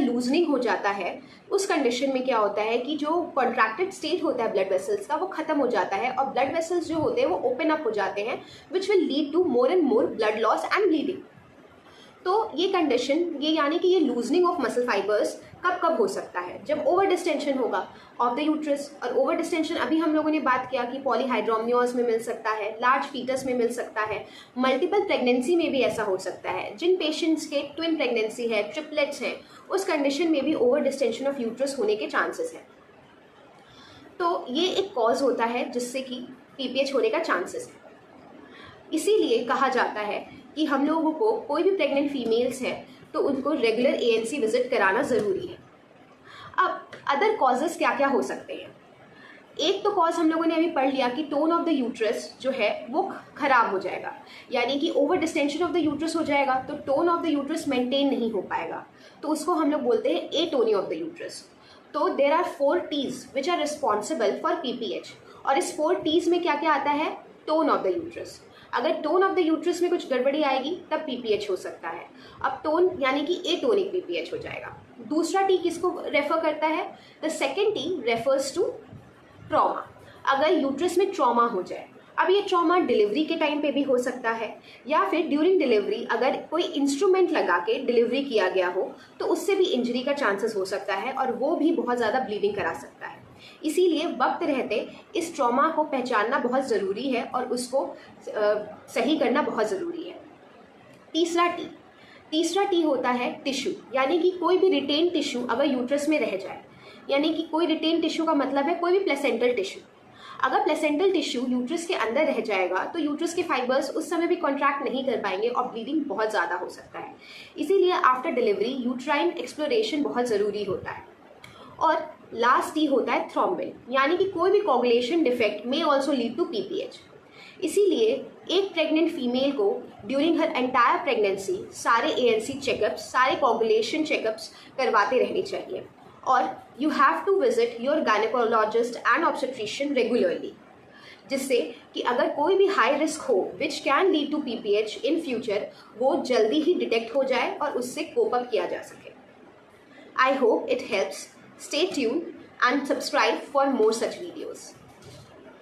Loosening हो जाता है, उस कंडीशन में क्या होता है कि जो कॉन्ट्रैक्टेड स्टेट होता है ब्लड वेसल्स का वो खत्म हो जाता है और ब्लड वेसल्स जो होते हैं वो ओपन अप हो जाते हैं, which will lead to more and more blood loss and bleeding. तो ये कंडीशन, ये यानी कि ये लूजनिंग ऑफ मसल फाइबर्स कब कब हो सकता है? जब ओवर डिस्टेंशन होगा ऑफ द यूट्रस। और ओवर डिस्टेंशन अभी हम लोगों ने बात किया कि पॉलीहाइड्रोमियोस में मिल सकता है, लार्ज फीटस में मिल सकता है, मल्टीपल प्रेगनेंसी में भी ऐसा हो सकता है। जिन पेशेंट्स के ट्विन प्रेगनेंसी है, ट्रिपलेट्स हैं, उस कंडीशन में भी ओवर डिस्टेंशन ऑफ यूट्रस होने के चांसेस हैं। तो ये एक कॉज होता है जिससे कि पीपीएच होने का चांसेस है। इसीलिए कहा जाता है कि हम लोगों को, कोई भी प्रेग्नेंट फीमेल्स हैं तो उनको रेगुलर एएनसी विजिट कराना ज़रूरी है। अब अदर कॉजेज़ क्या क्या हो सकते हैं? एक तो कॉज हम लोगों ने अभी पढ़ लिया कि टोन ऑफ द यूट्रस जो है वो खराब हो जाएगा, यानी कि over distension of the uterus हो जाएगा तो tone of the uterus maintain नहीं हो पाएगा, तो उसको हम लोग बोलते हैं एटोनी ऑफ द यूट्रस। तो there are 4 T's which are responsible for PPH, और इस 4 T's में क्या क्या आता है? Tone of the uterus. अगर टोन ऑफ द यूट्रस में कुछ गड़बड़ी आएगी तब पीपीएच हो सकता है। अब टोन यानी कि एटोनिक पीपीएच हो जाएगा। दूसरा टी किसको रेफर करता है? The second T refers to trauma. अगर यूट्रस में ट्रॉमा हो जाए, अब ये ट्रॉमा डिलीवरी के टाइम पे भी हो सकता है, या फिर ड्यूरिंग डिलीवरी अगर कोई इंस्ट्रूमेंट लगा के डिलीवरी किया गया हो तो उससे भी इंजरी का चांसेस हो सकता है और वो भी बहुत ज़्यादा ब्लीडिंग करा सकता है। इसीलिए वक्त रहते इस ट्रॉमा को पहचानना बहुत ज़रूरी है और उसको सही करना बहुत ज़रूरी है। तीसरा टी होता है टिश्यू, यानी कि कोई भी रिटेन टिश्यू अगर यूट्रस में रह जाए, यानी कि कोई रिटेन टिश्यू का मतलब है कोई भी प्लेसेंटल टिश्यू। अगर प्लेसेंटल टिश्यू यूट्रस के अंदर रह जाएगा तो यूट्रस के फाइबर्स उस समय भी कॉन्ट्रैक्ट नहीं कर पाएंगे और ब्लीडिंग बहुत ज़्यादा हो सकता है। इसीलिए आफ्टर डिलीवरी यूट्राइन एक्सप्लोरेशन बहुत ज़रूरी होता है। और लास्ट टी होता है थ्रोम्बिन, यानी कि कोई भी coagulation defect may also lead to PPH. इसीलिए एक प्रेग्नेंट फीमेल को ड्यूरिंग हर एंटायर प्रेगनेंसी सारे एएनसी चेकअप्स, सारे कोगुलेशन चेकअप्स करवाते रहने चाहिए। और you have to visit your gynaecologist and obstetrician regularly, जिससे कि अगर कोई भी हाई रिस्क हो which can lead to PPH in future, वो जल्दी ही डिटेक्ट हो जाए और उससे कोप अप किया जा सके। I hope it helps. Stay tuned and subscribe for more such videos.